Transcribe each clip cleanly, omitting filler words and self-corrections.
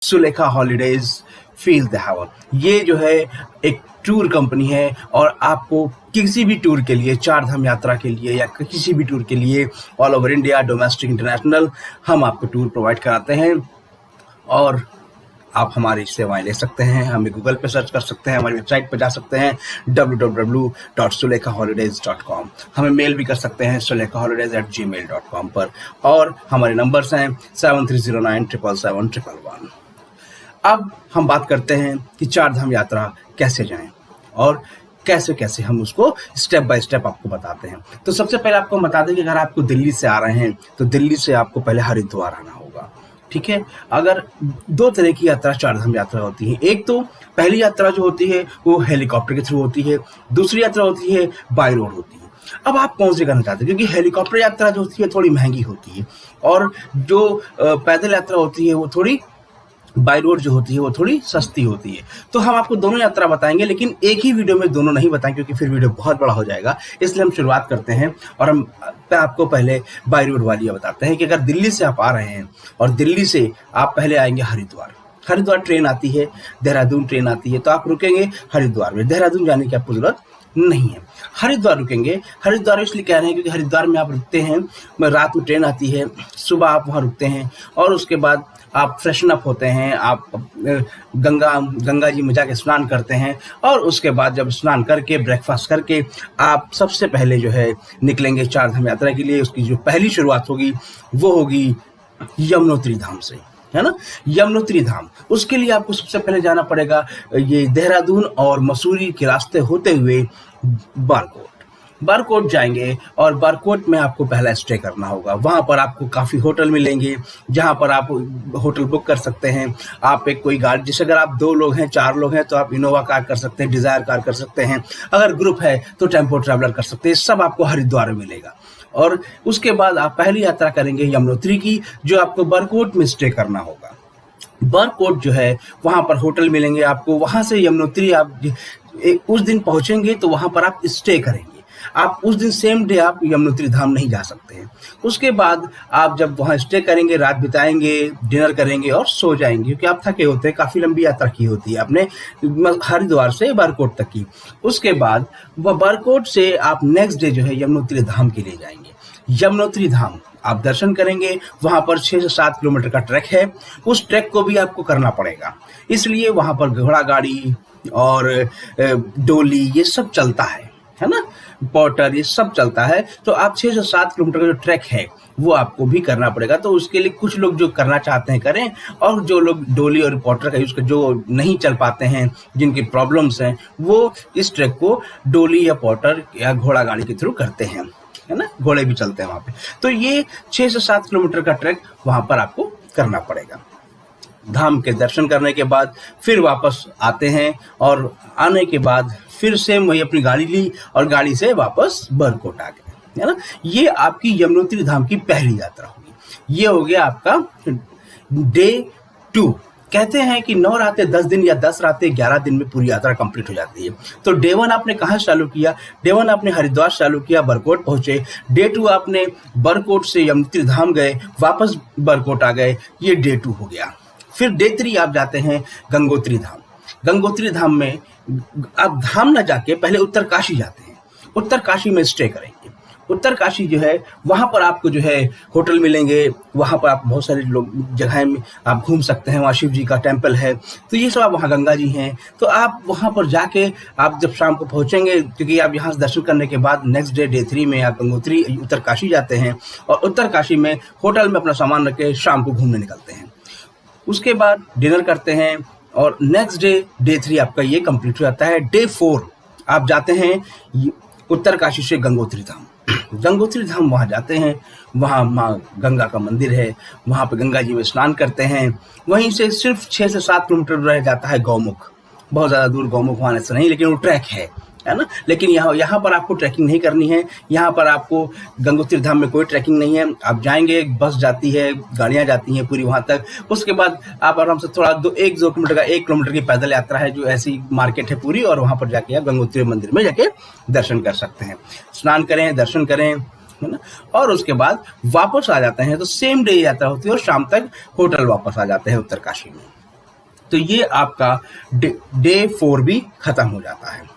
Sulekha holidays feel the haven. ये जो है एक टूर कंपनी है और आपको किसी भी टूर के लिए, चार धाम यात्रा के लिए या किसी भी टूर के लिए, all over India, domestic, international, हम आपको टूर प्रोवाइड कराते हैं और आप हमारी सेवाएं ले सकते हैं। हमें गूगल पे सर्च कर सकते हैं, हमारी वेबसाइट पर जा सकते हैं www.sulekaholidays.com। हमें मेल भी कर सकते हैं sulekaholidays@gmail.com पर, और हमारे नंबर्स हैं 7309777111। अब हम बात करते हैं कि चार धाम यात्रा कैसे जाएं और कैसे कैसे हम उसको स्टेप बाय स्टेप आपको बताते हैं। तो सबसे पहले आपको बता दें कि अगर आपको दिल्ली से आ रहे हैं तो दिल्ली से आपको पहले हरिद्वार आना होगा, ठीक है। अगर दो तरह की यात्रा, चार धाम यात्रा होती है। एक तो पहली यात्रा जो होती है वो हेलीकॉप्टर के थ्रू होती है, दूसरी यात्रा होती है बाय रोड होती है। अब आप कौन से करना चाहते हैं, क्योंकि हेलीकॉप्टर यात्रा जो होती है थोड़ी महंगी होती है और जो पैदल यात्रा होती है वो थोड़ी, बाय रोड जो होती है वो थोड़ी सस्ती होती है। तो हम आपको दोनों यात्रा बताएंगे, लेकिन एक ही वीडियो में दोनों नहीं बताएंगे क्योंकि फिर वीडियो बहुत बड़ा हो जाएगा। इसलिए हम शुरुआत करते हैं और हम आपको पहले बाय रोड वाली बताते हैं कि अगर दिल्ली से आप आ रहे हैं और दिल्ली से आप पहले आएंगे हरिद्वार ट्रेन आती है, देहरादून ट्रेन आती है, तो आप रुकेंगे हरिद्वार में। देहरादून जाने की आपको जरूरत नहीं है, हरिद्वार रुकेंगे। हरिद्वार इसलिए कह रहे हैं क्योंकि हरिद्वार में आप रुकते हैं, रात में ट्रेन आती है, सुबह आप वहाँ रुकते हैं और उसके बाद आप फ्रेशन अप होते हैं, आप गंगा जी में जाके स्नान करते हैं और उसके बाद जब स्नान करके ब्रेकफास्ट करके आप सबसे पहले जो है निकलेंगे चार धाम यात्रा के लिए। उसकी जो पहली शुरुआत होगी वो होगी यमुनोत्री धाम से, है ना, यमुनोत्री धाम। उसके लिए आपको सबसे पहले जाना पड़ेगा ये देहरादून और मसूरी के रास्ते होते हुए बारकोट जाएंगे और बारकोट में आपको पहला स्टे करना होगा। वहां पर आपको काफी होटल मिलेंगे जहां पर आप होटल बुक कर सकते हैं। आप एक कोई गाड़ी, जैसे अगर आप 2 लोग हैं, 4 लोग हैं तो आप इनोवा कार कर सकते हैं, डिजायर कार कर सकते हैं। अगर ग्रुप है तो टेम्पो ट्रैवलर कर सकते हैं। सब आपको हरिद्वार में मिलेगा और उसके बाद आप पहली यात्रा करेंगे यमुनोत्री की, जो आपको बारकोट में स्टे करना होगा। बारकोट जो है वहां पर होटल मिलेंगे आपको। वहां से यमुनोत्री आप उस दिन पहुंचेंगे तो वहां पर आप स्टे करेंगे। आप उस दिन सेम डे आप यमुनोत्री धाम नहीं जा सकते हैं। उसके बाद आप जब वहां स्टे करेंगे, रात बिताएंगे, डिनर करेंगे और सो जाएंगे क्योंकि आप थके होते हैं, काफी लंबी यात्रा की होती है आपने हरिद्वार से बारकोट तक की। उसके बाद वह बारकोट से आप नेक्स्ट डे जो है यमुनोत्री धाम के लिए जाएंगे। यमुनोत्री धाम आप दर्शन करेंगे। वहां पर 6 से 7 किलोमीटर का ट्रैक है। उस ट्रैक को भी आपको करना पड़ेगा, इसलिए वहां पर घोड़ा गाड़ी और डोली ये सब चलता है ना, पोर्टर ये सब चलता है। तो आप 6 से 7 किलोमीटर का जो ट्रैक है वो आपको भी करना पड़ेगा। तो उसके लिए कुछ लोग जो करना चाहते हैं करें, और जो लोग डोली और पोर्टर का यूज कर, जो नहीं चल पाते हैं, जिनकी प्रॉब्लम्स हैं, वो इस ट्रैक को डोली या पोर्टर या घोड़ा गाड़ी के थ्रू करते हैं, है ना, घोड़े भी चलते हैं वहां पे। तो ये 6 से 7 किलोमीटर का ट्रैक वहां पर आपको करना पड़ेगा। धाम के दर्शन करने के बाद फिर वापस आते हैं और आने के बाद फिर से वही अपनी गाड़ी ली और गाड़ी से वापस बारकोट आ गए, है ना। ये आपकी यमुनोत्री धाम की पहली यात्रा होगी। ये हो गया आपका डे 2। कहते हैं कि 9 रातें 10 दिन या 10 रातें 11 दिन में पूरी यात्रा कंप्लीट हो जाती है। तो डे 1 आपने कहाँ चालू किया? डे 1 आपने हरिद्वार चालू किया, बारकोट पहुंचे। डे 2 आपने बारकोट से यमुनोत्री धाम गए, वापस बारकोट आ गए। ये डे 2 हो गया। फिर डे 3 आप जाते हैं गंगोत्री धाम। गंगोत्री धाम में आप धाम ना जाके पहले उत्तरकाशी जाते हैं। उत्तरकाशी में स्टे करेंगे। उत्तरकाशी जो है वहां पर आपको जो है होटल मिलेंगे। वहां पर आप बहुत सारे लोग जगह में आप घूम सकते हैं। वहाँ शिव जी का टेम्पल है, तो ये सब, वहाँ गंगा जी हैं। तो आप वहां पर जाके आप जब शाम को पहुंचेंगे, क्योंकि आप यहाँ से दर्शन करने के बाद नेक्स्ट डे डे 3 में आप गंगोत्री उत्तरकाशी जाते हैं और उत्तरकाशी में होटल में अपना सामान रख के शाम को घूमने निकलते हैं। उसके बाद डिनर करते हैं और नेक्स्ट डे डे 3 आपका ये कंप्लीट हो जाता है। डे 4 आप जाते हैं उत्तरकाशी से गंगोत्री धाम। गंगोत्री धाम वहाँ जाते हैं, वहाँ माँ गंगा का मंदिर है, वहाँ पे गंगा जी में स्नान करते हैं। वहीं से सिर्फ 6 से 7 किलोमीटर रह जाता है गौमुख। बहुत ज़्यादा दूर गौमुख वहाँ से नहीं, लेकिन वो ट्रैक है ना। लेकिन यहाँ पर आपको ट्रैकिंग नहीं करनी है। यहाँ पर आपको गंगोत्री धाम में कोई ट्रैकिंग नहीं है। आप जाएंगे, बस जाती है, गाड़ियाँ जाती हैं पूरी वहाँ तक। उसके बाद आप आराम से थोड़ा 1-2 किलोमीटर 1 किलोमीटर की पैदल यात्रा है, जो ऐसी मार्केट है पूरी, और वहाँ पर जाके आप गंगोत्री मंदिर में जाके दर्शन कर सकते हैं। स्नान करें, दर्शन करें, है ना, और उसके बाद वापस आ जाते हैं। तो सेम डे यात्रा होती है और शाम तक होटल वापस आ जाते हैं उत्तरकाशी में। तो ये आपका डे 4 भी खत्म हो जाता है।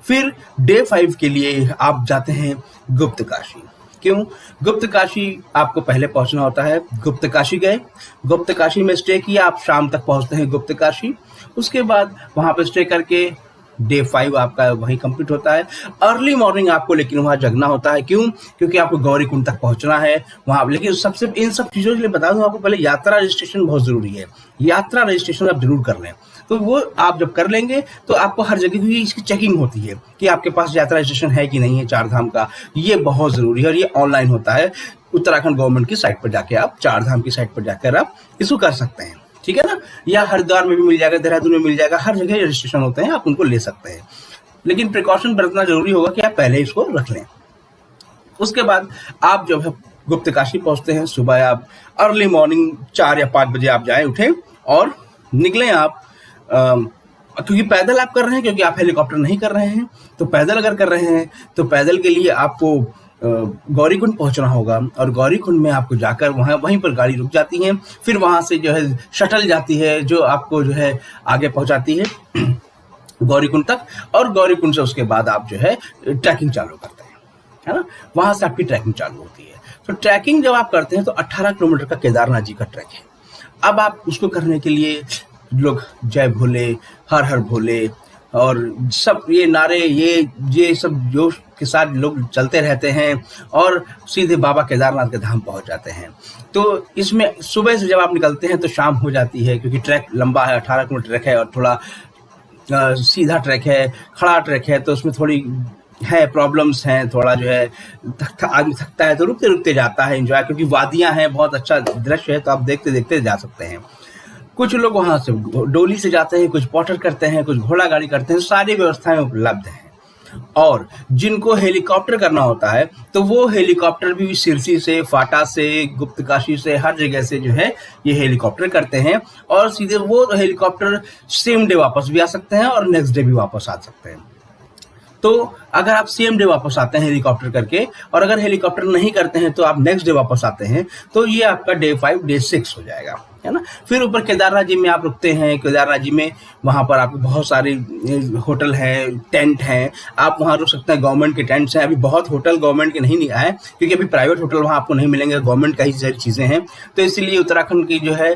फिर डे 5 के लिए आप जाते हैं गुप्त काशी। क्यों? गुप्त काशी आपको पहले पहुंचना होता है। गुप्त काशी गए, गुप्त काशी में स्टे किया, आप शाम तक पहुंचते हैं गुप्त काशी। उसके बाद वहां पे स्टे करके डे 5 आपका वहीं कंप्लीट होता है। अर्ली मॉर्निंग आपको लेकिन वहां जगना होता है। क्यों? क्योंकि आपको गौरी कुंड तक पहुंचना है वहां। लेकिन सबसे इन सब चीजों के लिए बता दूं आपको, पहले यात्रा रजिस्ट्रेशन बहुत जरूरी है। यात्रा रजिस्ट्रेशन आप जरूर कर लें। तो वो आप जब कर लेंगे तो आपको हर जगह की इसकी चेकिंग होती है कि आपके पास यात्रा रजिस्ट्रेशन है कि नहीं है चार धाम का। ये बहुत जरूरी है और ये ऑनलाइन होता है। उत्तराखंड गवर्नमेंट की साइट पर जाके आप चार धाम की साइट पर जाकर आप इसको कर सकते हैं, ठीक है ना। या हरिद्वार में भी मिल जाएगा, देहरादून में मिल जाएगा, हर जगह रजिस्ट्रेशन होते हैं, आप उनको ले सकते हैं। लेकिन प्रिकॉशन बरतना जरूरी होगा कि आप पहले इसको रख लें। उसके बाद आप जब गुप्त काशी पहुंचते हैं, सुबह आप अर्ली मॉर्निंग 4 या 5 बजे आप जाएं, उठें और निकलें आप। क्योंकि पैदल आप कर रहे हैं, क्योंकि आप हेलीकॉप्टर नहीं कर रहे हैं, तो पैदल अगर कर रहे हैं तो पैदल के लिए आपको गौरी कुंड पहुंचना होगा। और गौरी कुंड में आपको जाकर वहीं पर गाड़ी रुक जाती है। फिर वहां से जो है शटल जाती है जो आपको जो है आगे पहुंचाती है गौरी कुंड तक। और गौरी कुंड से उसके बाद आप जो है ट्रैकिंग चालू करते हैं, है ना। वहां से आपकी ट्रैकिंग चालू होती है। तो ट्रैकिंग जब आप करते हैं तो 18 किलोमीटर का केदारनाथ जी का ट्रैक है। अब आप उसको करने के लिए लोग जय भोले, हर हर भोले और सब ये नारे, ये सब जोश के साथ लोग चलते रहते हैं और सीधे बाबा केदारनाथ के धाम पहुंच जाते हैं। तो इसमें सुबह से जब आप निकलते हैं तो शाम हो जाती है, क्योंकि ट्रैक लंबा है, 18 किलोमीटर ट्रैक है और थोड़ा सीधा ट्रैक है, खड़ा ट्रैक है, तो उसमें थोड़ी है प्रॉब्लम्स हैं, थोड़ा जो है आदमी थकता है तो रुकते रुकते जाता है एंजॉय, क्योंकि वादियां हैं, बहुत अच्छा दृश्य है, तो आप देखते देखते जा सकते हैं। कुछ लोग वहां से डोली से जाते हैं, कुछ पॉटर करते हैं, कुछ घोड़ा गाड़ी करते हैं, सारी व्यवस्थाएं उपलब्ध हैं। और जिनको हेलीकॉप्टर करना होता है तो वो हेलीकॉप्टर भी सिरसी से, फाटा से, गुप्त काशी से, हर जगह से जो है ये हेलीकॉप्टर करते हैं। और सीधे वो हेलीकॉप्टर सेम डे वापस भी आ सकते हैं और नेक्स्ट डे भी वापस आ सकते हैं। तो अगर आप सेम डे वापस आते हैं हेलीकॉप्टर करके, और अगर हेलीकॉप्टर नहीं करते हैं तो आप नेक्स्ट डे वापस आते हैं, तो ये आपका डे 5 डे 6 हो जाएगा, है ना। फिर ऊपर केदारनाथ जी में आप रुकते हैं। केदारनाथ जी में वहां पर आपको बहुत सारे होटल हैं, टेंट हैं, आप वहां रुक सकते हैं। गवर्नमेंट के टेंट्स हैं। अभी बहुत होटल गवर्नमेंट के नहीं आए, क्योंकि अभी प्राइवेट होटल वहां आपको नहीं मिलेंगे, गवर्नमेंट का ही सारी चीजें हैं। तो इसलिए उत्तराखंड की जो है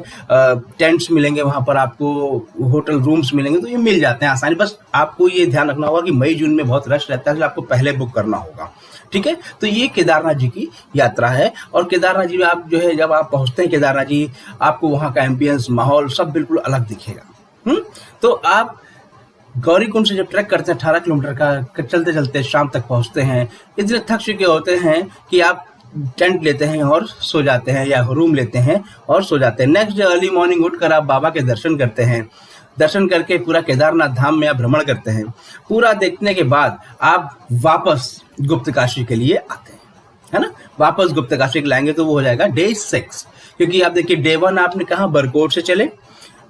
टेंट्स मिलेंगे, वहां पर आपको होटल रूम्स मिलेंगे, तो ये मिल जाते हैं आसानी। बस आपको ये ध्यान रखना होगा कि मई जून में बहुत रश रहता है, आपको पहले बुक करना होगा, ठीक है। तो ये केदारनाथ जी की यात्रा है। और केदारनाथ जी में आप जो है जब आप पहुंचते हैं केदारनाथ जी, आपको वहां का एम्बियंस, माहौल सब बिल्कुल अलग दिखेगा। तो आप गौरी कुंड से जब ट्रैक करते हैं 18 किलोमीटर का, चलते चलते शाम तक पहुंचते हैं, इतने थक चुके होते हैं कि आप टेंट लेते हैं और सो जाते हैं, या रूम लेते हैं और सो जाते हैं। नेक्स्ट डे अर्ली मॉर्निंग उठकर आप बाबा के दर्शन करते हैं। दर्शन करके पूरा केदारनाथ धाम में आप भ्रमण करते हैं। पूरा देखने के बाद आप वापस गुप्त काशी के लिए आते हैं, है ना। वापस गुप्त काशी के लाएंगे तो वो हो जाएगा डे 6। क्योंकि आप देखिए डे 1 आपने कहा बरकोट से चले,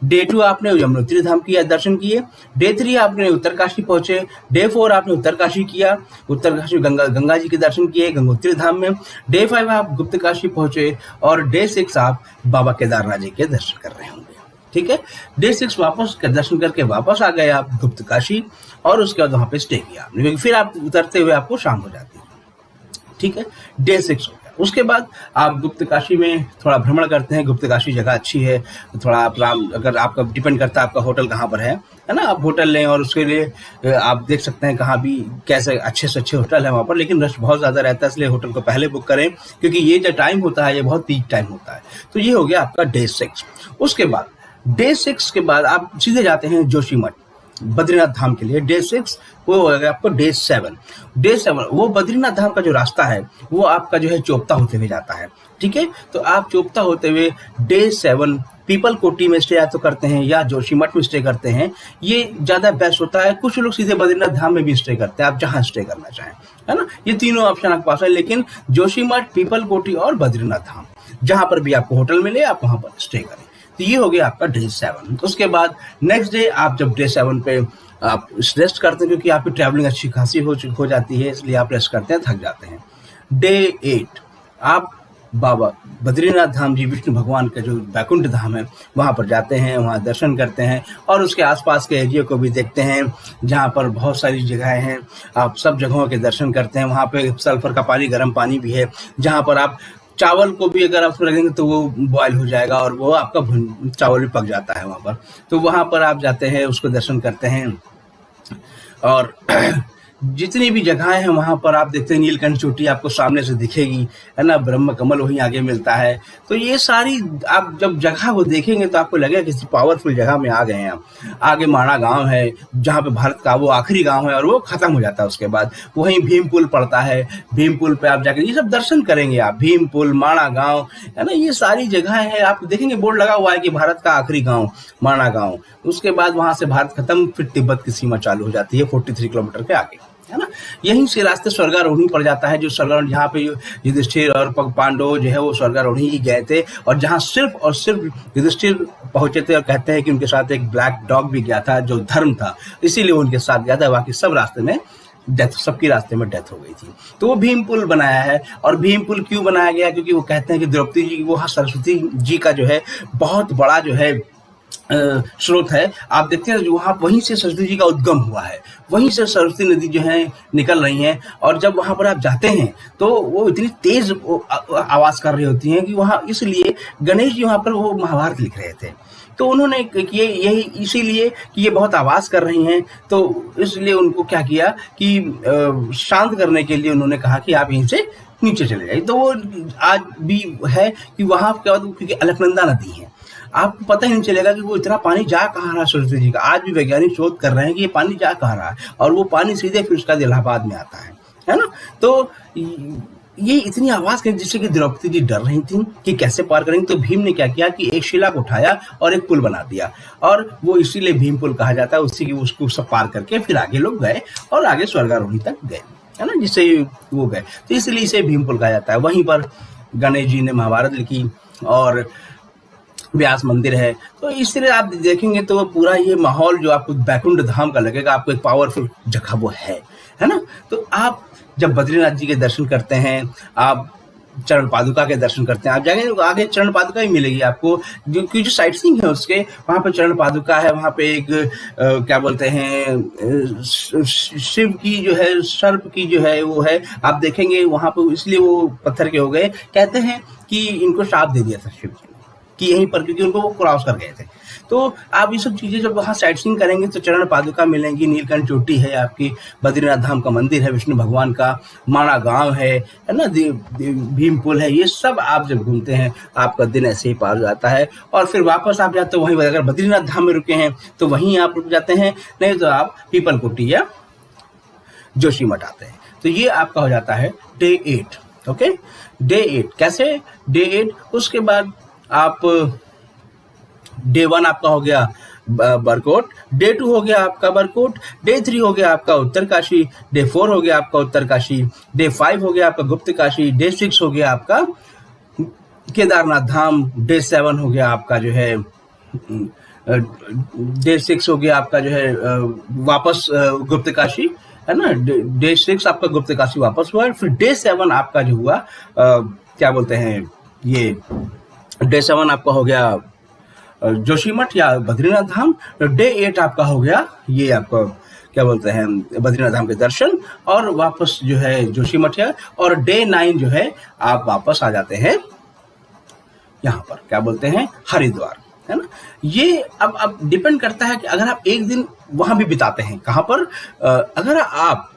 डे 2 आपने यमुनोत्री धाम किया, दर्शन किए, डे 3 आपने उत्तरकाशी पहुंचे, डे 4 आपने उत्तरकाशी किया, उत्तरकाशी गंगा जी के दर्शन किए गंगोत्री धाम में, डे 5 आप गुप्त काशी पहुंचे और डे 6 आप बाबा केदारनाथ जी के दर्शन कर रहे होंगे, ठीक है। डे 6 वापस दर्शन करके वापस आ गए आप गुप्त काशी, और उसके बाद वहां पे स्टे किया आपने, क्योंकि फिर आप उतरते हुए आपको शाम हो जाती है, ठीक है। डे 6 हो गया। उसके बाद आप गुप्त काशी में थोड़ा भ्रमण करते हैं। गुप्त काशी जगह अच्छी है, थोड़ा आप अगर आपका डिपेंड करता है आपका होटल कहाँ पर है ना, आप होटल लें और उसके लिए आप देख सकते हैं कहाँ भी कैसे अच्छे से अच्छे होटल है वहाँ पर। लेकिन रश बहुत ज़्यादा रहता है, इसलिए होटल को पहले बुक करें, क्योंकि ये जो टाइम होता है ये बहुत पीक टाइम होता है। तो ये हो गया आपका डे 6। उसके बाद डे 6 के बाद आप सीधे जाते हैं जोशीमठ बद्रीनाथ धाम के लिए। डे 6 वो हो गया आपको डे 7। डे 7 वो बद्रीनाथ धाम का जो रास्ता है वो आपका जो है चोपता होते हुए जाता है, ठीक है। तो आप चोपता होते हुए डे 7 पीपल कोटी में स्टे या तो करते हैं या जोशीमठ में स्टे करते हैं, ये ज्यादा बेस्ट होता है। कुछ लोग सीधे बद्रीनाथ धाम में भी स्टे करते हैं, आप जहां स्टे करना चाहें, है ना। ये तीनों ऑप्शन आपके पास है, लेकिन जोशीमठ, पीपल कोटी और बद्रीनाथ धाम जहां पर भी आपको होटल मिले आप वहां पर स्टे करें। तो ये हो गया आपका डे 7। उसके बाद नेक्स्ट डे आप जब डे 7 पे आप रेस्ट करते हैं, क्योंकि आपकी ट्रैवलिंग अच्छी खासी हो जाती है, इसलिए आप रेस्ट करते हैं, थक जाते हैं। डे 8 आप बाबा बद्रीनाथ धाम जी विष्णु भगवान का जो बैकुंठ धाम है वहाँ पर जाते हैं, वहाँ दर्शन करते हैं और उसके आसपास के एरिया को भी देखते हैं जहाँ पर बहुत सारी जगहें हैं। आप सब जगहों के दर्शन करते हैं। वहाँ पे सल्फर का पानी, गर्म पानी भी है जहाँ पर आप चावल को भी अगर आप रखेंगे तो वो बॉयल हो जाएगा और वो आपका चावल भी पक जाता है वहाँ पर। तो वहाँ पर आप जाते हैं, उसको दर्शन करते हैं और जितनी भी जगहें हैं वहाँ पर आप देखते हैं नीलकंठ चोटी आपको सामने से दिखेगी, है ना, ब्रह्म कमल वहीं आगे मिलता है। तो ये सारी आप जब जगह को देखेंगे तो आपको लगेगा किसी पावरफुल जगह में आ गए हैं आप। आगे माणा गांव है जहाँ पे भारत का वो आखिरी गांव है और वो खत्म हो जाता है। उसके बाद वहीं भीम पुल पड़ता है, भीम पुल पे आप जाकर ये सब दर्शन करेंगे आप। भीम पुल, माणा गाँव, है ना, ये सारी जगह है। आप देखेंगे बोर्ड लगा हुआ है कि भारत का आखिरी गाँव माणा गाँव। उसके बाद वहां से भारत खत्म, फिर तिब्बत की सीमा चालू हो जाती है 43 किलोमीटर के आगे, है ना। यहीं से रास्ते स्वर्गारोहिणी पड़ जाता है, जो स्वर्गारोहण जहाँ पे युधिष्ठिर और पांडव जो है वो स्वर्गारोहिणी ही गए थे और जहाँ सिर्फ और सिर्फ युधिष्ठिर पहुंचे थे और कहते हैं कि उनके साथ एक ब्लैक डॉग भी गया था जो धर्म था, इसीलिए उनके साथ गया था। बाकी सब रास्ते में डेथ, सबकी रास्ते में डेथ हो गई थी। तो वो भीम पुल बनाया है। और भीम पुल क्यों बनाया गया? क्योंकि वो कहते हैं कि द्रौपदी जी, वो सरस्वती जी का जो है बहुत बड़ा जो है स्रोत है। आप देखते हैं वहाँ, वहीं से सरस्वती जी का उद्गम हुआ है, वहीं से सरस्वती नदी जो है निकल रही है। और जब वहाँ पर आप जाते हैं तो वो इतनी तेज आवाज कर रही होती हैं कि वहाँ, इसलिए गणेश जी वहाँ पर वो महाभारत लिख रहे थे। तो उन्होंने ये यही इसीलिए कि ये बहुत आवाज कर रही हैं, तो इसलिए उनको क्या किया कि शांत करने के लिए उन्होंने कहा कि आप यहीं से नीचे चले जाइए। तो वो आज भी है कि वहाँ क्या, क्योंकि अलकनंदा नदी है, आपको पता ही नहीं चलेगा कि वो इतना पानी जा कहाँ रहा है सरस्वती जी का। आज भी वैज्ञानिक शोध कर रहे हैं कि ये पानी जा कहाँ रहा है और वो पानी सीधे फिर उसका इलाहाबाद में आता है ना। तो ये इतनी आवाज कर जिससे कि द्रौपदी जी डर रही थी कि कैसे पार करेंगे। तो भीम ने क्या किया कि एक शिला को उठाया और एक पुल बना दिया और वो इसीलिए भीम पुल कहा जाता है। उसी की उसको सब पार करके फिर आगे लोग गए और आगे स्वर्गारोहणी तक गए, है ना, जिससे वो गए। तो इसलिए इसे भीम पुल कहा जाता है। वहीं पर गणेश जी ने महाभारत लिखी और व्यास मंदिर है। तो इस तरह आप देखेंगे तो पूरा ये माहौल जो आपको बैकुंठ धाम का लगेगा, आपको एक पावरफुल जगह वो है ना। तो आप जब बद्रीनाथ जी के दर्शन करते हैं, आप चरण पादुका के दर्शन करते हैं, आप जाएंगे तो आगे चरण पादुका ही मिलेगी आपको, क्योंकि जो साइट सीइंग है उसके वहाँ पे चरण पादुका है। वहाँ पे एक क्या बोलते हैं, शिव की जो है, सर्प की जो है वो है, आप देखेंगे वहाँ पे। इसलिए वो पत्थर के हो गए, कहते हैं कि इनको श्राप दे दिया था शिव जी कि यहीं पर, क्योंकि उनको वो क्रॉस कर गए थे। तो आप ये सब चीजें जब वहाँ साइट सीइंग करेंगे तो चरण पादुका मिलेंगी, नीलकंठ चोटी है आपकी, बद्रीनाथ धाम का मंदिर है विष्णु भगवान का, माणा गांव है ना, भीम पुल है। ये सब आप जब घूमते हैं आपका दिन ऐसे ही पार जाता है। और फिर वापस आप जाते हो वहीं, अगर बद्रीनाथ धाम में रुके हैं तो वहीं आप रुक जाते हैं, नहीं तो आप पीपल कोटी या जोशीमठ आते हैं। तो ये आपका हो जाता है डे 8। ओके, डे 8 कैसे? डे 8 उसके बाद आप डे 1 आपका हो गया बरकोट, डे 2 हो गया आपका बरकोट, डे 3 हो गया आपका उत्तरकाशी, डे 4 हो गया आपका उत्तरकाशी, डे 5 हो गया आपका गुप्तकाशी, डे 6 हो गया आपका केदारनाथ धाम, डे 7 हो गया आपका जो है डे 6 हो गया आपका जो है वापस गुप्तकाशी, है ना। डे 6 आपका गुप्तकाशी वापस हुआ। फिर डे 7 आपका जो हुआ क्या बोलते हैं, ये डे 7 आपका हो गया जोशीमठ या बद्रीनाथ धाम। डे 8 आपका हो गया ये आपका क्या बोलते हैं, बद्रीनाथ धाम के दर्शन और वापस जो है जोशीमठ है। और डे 9 जो है आप वापस आ जाते हैं यहाँ पर, क्या बोलते हैं, हरिद्वार, है ना। ये अब डिपेंड करता है कि अगर आप एक दिन वहां भी बिताते हैं, कहाँ पर, अगर आप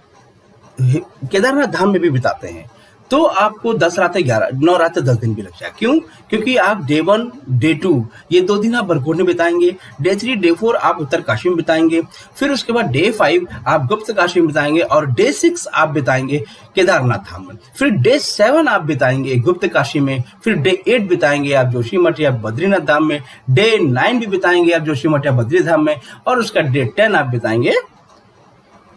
केदारनाथ धाम में भी बिताते हैं तो आपको 10 रातें 9 रातें 10 दिन भी लग जाए। क्यों? क्योंकि आप डे 1 डे 2 ये 2 दिन आप बरकोट में बिताएंगे, डे 3 डे 4 आप उत्तरकाशी में बिताएंगे, फिर उसके बाद डे 5 आप गुप्तकाशी में बिताएंगे और डे 6 आप बिताएंगे केदारनाथ धाम में, फिर डे 7 आप बिताएंगे गुप्तकाशी में, फिर डे 8 बिताएंगे आप जोशीमठ या बद्रीनाथ धाम में, डे 9 भी बिताएंगे आप जोशीमठ या बद्री धाम में और उसका डे 10 आप बिताएंगे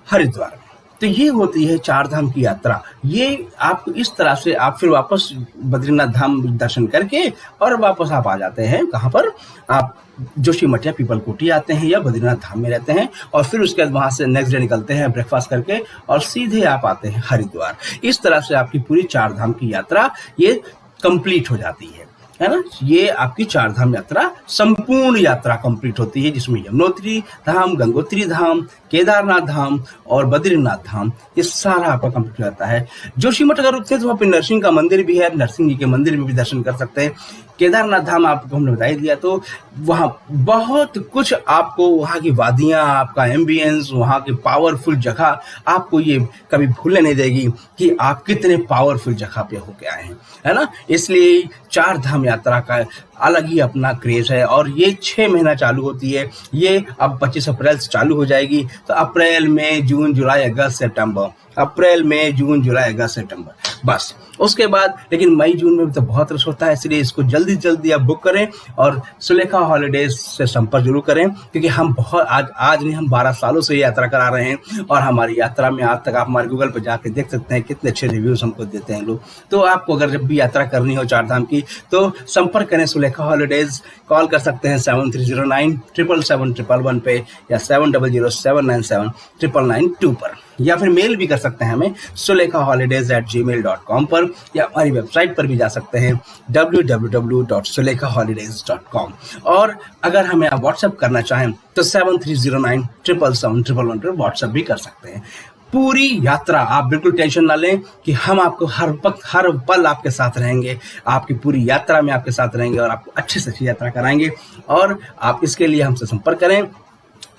हरिद्वार। तो ये होती है 4 धाम की यात्रा। ये आपको इस तरह से आप फिर वापस बद्रीनाथ धाम दर्शन करके और वापस आप आ जाते हैं कहाँ पर, आप जोशीमठ या पीपल कोटी आते हैं या बद्रीनाथ धाम में रहते हैं और फिर उसके बाद वहां से नेक्स्ट डे निकलते हैं ब्रेकफास्ट करके और सीधे आप आते हैं हरिद्वार। इस तरह से आपकी पूरी 4 धाम की यात्रा ये कंप्लीट हो जाती है ना। ये आपकी चार धाम यात्रा संपूर्ण यात्रा कंप्लीट होती है, जिसमें यमुनोत्री धाम, गंगोत्री धाम, केदारनाथ धाम और बद्रीनाथ धाम, ये सारा आपका कंप्लीट हो जाता है। जोशीमठ अगर रुकते हैं तो वहाँ पे नरसिंह का मंदिर भी है, नरसिंह जी के मंदिर में भी दर्शन कर सकते हैं। केदारनाथ धाम आपको हमने बता ही दिया, तो वहाँ बहुत कुछ आपको, वहाँ की वादियाँ, आपका एम्बियंस, वहाँ की पावरफुल जगह आपको ये कभी भूलने नहीं देगी कि आप कितने पावरफुल जगह पे होके आए हैं, है ना। इसलिए चार धाम यात्रा का अलग ही अपना क्रेज है और ये 6 महीना चालू होती है। ये अब 25 अप्रैल से चालू हो जाएगी, तो अप्रैल, मई, जून, जुलाई, अगस्त, सितंबर, अप्रैल, मई, जून, जुलाई, अगस्त, सितंबर, बस उसके बाद। लेकिन मई जून में भी तो बहुत रश होता है, इसलिए इसको जल्दी आप बुक करें और सुलेखा हॉलीडेज से संपर्क जरूर करें, क्योंकि हम बहुत आज नहीं, हम 12 सालों से यात्रा करा रहे हैं और हमारी यात्रा में आज तक आप हमारे गूगल पर जाके देख सकते हैं कितने अच्छे रिव्यूज हमको देते हैं लोग। तो आपको अगर जब भी यात्रा करनी हो चार धाम की तो संपर्क करें सुलेखा हॉलीडेज। कॉल कर सकते हैं 7309 777 111 पे या 700797 999 पर, या फिर मेल भी कर सकते हैं हमें sulekaholidays@gmail.com पर, या हमारी वेबसाइट पर भी जा सकते हैं www.sulekaholidays.com। और अगर हमें आप व्हाट्सएप करना चाहें तो 7309 777 पर व्हाट्सएप भी कर सकते हैं। पूरी यात्रा आप बिल्कुल टेंशन ना लें कि हम आपको हर वक्त हर पल आपके साथ रहेंगे, आपकी पूरी यात्रा में आपके साथ रहेंगे और आपको अच्छे से अच्छी यात्रा कराएंगे। और आप इसके लिए हमसे संपर्क करें।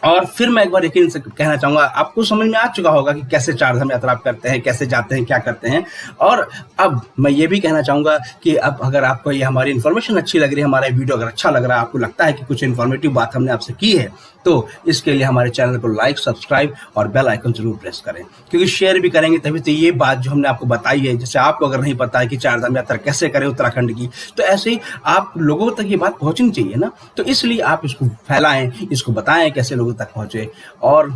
और फिर मैं एक बार यकीन से कहना चाहूंगा, आपको समझ में आ चुका होगा कि कैसे चार धाम यात्रा आप करते हैं, कैसे जाते हैं, क्या करते हैं। और अब मैं ये भी कहना चाहूंगा कि अब अगर आपको ये हमारी इन्फॉर्मेशन अच्छी लग रही है, हमारा वीडियो अगर अच्छा लग रहा है, आपको लगता है कि कुछ इन्फॉर्मेटिव बात हमने आपसे की है, तो इसके लिए हमारे चैनल को लाइक, सब्सक्राइब और बेल आइकन जरूर प्रेस करें, क्योंकि शेयर भी करेंगे तभी तो ये बात जो हमने आपको बताई है, जैसे आपको अगर नहीं पता है कि चार धाम यात्रा कैसे करें उत्तराखंड की, तो ऐसे ही आप लोगों तक ये बात पहुंचनी चाहिए ना। तो इसलिए आप इसको फैलाएं, इसको बताएं कैसे लोगों तक पहुंचे, और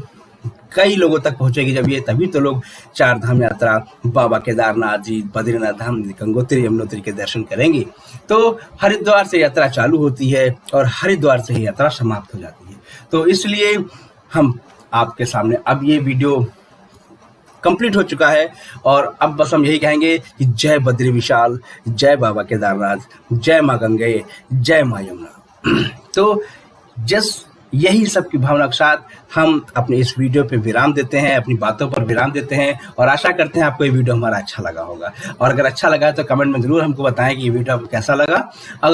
कई लोगों तक पहुंचेगी जब ये, तभी तो लोग चार धाम यात्रा, बाबा केदारनाथ जी, बद्रीनाथ धाम, गंगोत्री, यमुनोत्री के दर्शन करेंगे। तो हरिद्वार से यात्रा चालू होती है और हरिद्वार से ही यात्रा समाप्त हो जाती है। तो इसलिए हम आपके सामने अब ये वीडियो कंप्लीट हो चुका है और अब बस हम यही कहेंगे कि जय बद्री विशाल, जय बाबा केदारनाथ, जय माँ गंगे, जय माँ यमुना। तो यही सब की भावना के साथ हम अपने इस वीडियो पे विराम देते हैं, अपनी बातों पर विराम देते हैं और आशा करते हैं आपको ये वीडियो हमारा अच्छा लगा होगा। और अगर अच्छा लगा तो कमेंट में जरूर हमको बताएं कि ये वीडियो आपको कैसा लगा। अगर